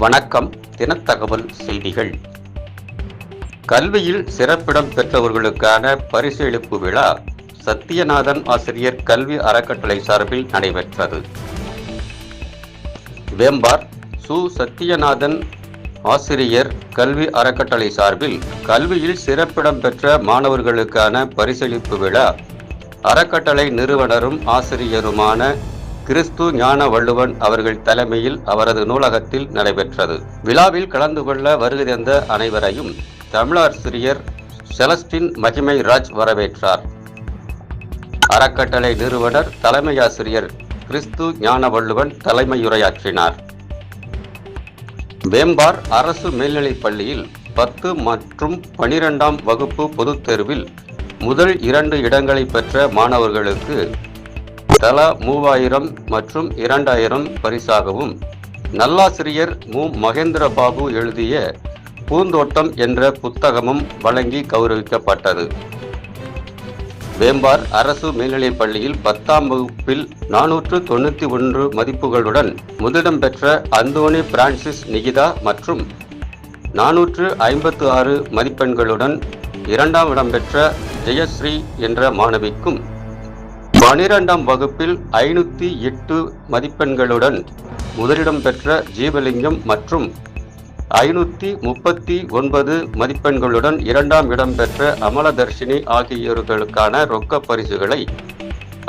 வணக்கம். தினத்தகவல் செய்திகள். கல்வியில் சிறப்பிடம் பெற்றவர்களுக்கான பரிசளிப்பு விழா சத்தியநாதன் ஆசிரியர் கல்வி அறக்கட்டளை சார்பில் நடைபெற்றது. வேம்பார் சு. சத்தியநாதன் ஆசிரியர் கல்வி அறக்கட்டளை சார்பில் கல்வியில் சிறப்பிடம் பெற்ற மாணவர்களுக்கான பரிசளிப்பு விழா அறக்கட்டளை நிறுவனரும் ஆசிரியருமான கிறிஸ்து ஞான வள்ளுவன் அவர்கள் தலைமையில் அவரது நூலகத்தில் நடைபெற்றது. விழாவில் கலந்து கொள்ள வருகை தந்த அனைவரையும் தமிழாசிரியர் செலஸ்டின் மகிமை ராஜ் வரவேற்றார். அறக்கட்டளை நிறுவனர் தலைமையாசிரியர் கிறிஸ்து ஞான வள்ளுவன் தலைமையுரையாற்றினார். வேம்பார் அரசு மேல்நிலைப் பள்ளியில் 10 மற்றும் 12ஆம் வகுப்பு பொதுத் தேர்வில் முதல் 2 இடங்களை பெற்ற மாணவர்களுக்கு தலா 3000 மற்றும் 2000 பரிசாகவும், நல்லாசிரியர் மு. மகேந்திரபாபு எழுதிய பூந்தோட்டம் என்ற புத்தகமும் வழங்கி கௌரவிக்கப்பட்டது. வேம்பார் அரசு மேல்நிலைப் பள்ளியில் 10ஆம் வகுப்பில் 491 மதிப்புகளுடன் முதலிடம் பெற்ற அந்தோனி பிரான்சிஸ் நிகிதா மற்றும் 456 மதிப்பெண்களுடன் 2ஆம் இடம் பெற்ற ஜெயஸ்ரீ என்ற மாணவிக்கும், 12ஆம் வகுப்பில் 508 மதிப்பெண்களுடன் முதலிடம் பெற்ற ஜீவலிங்கம் மற்றும் 539 மதிப்பெண்களுடன் 2ஆம் இடம் பெற்ற அமலதர்ஷினி ஆகியோர்களுக்கான ரொக்க பரிசுகளை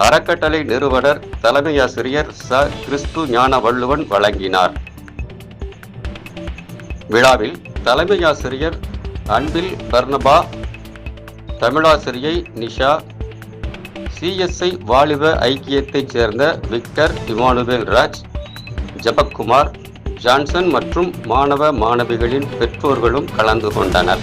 அறக்கட்டளை நிறுவனர் தலைமையாசிரியர் ச. கிறிஸ்து ஞான வள்ளுவன் வழங்கினார். விழாவில் தலைமையாசிரியர் அன்பில் பர்னபா, தமிழாசிரியை நிஷா, CSI வாலிப ஐக்கியத்தைச் சேர்ந்த விக்டர் இமானுவேல் ராஜ், ஜபக்குமார், ஜான்சன் மற்றும் மாணவ மாணவிகளின் பெற்றோர்களும் கலந்து கொண்டனர்.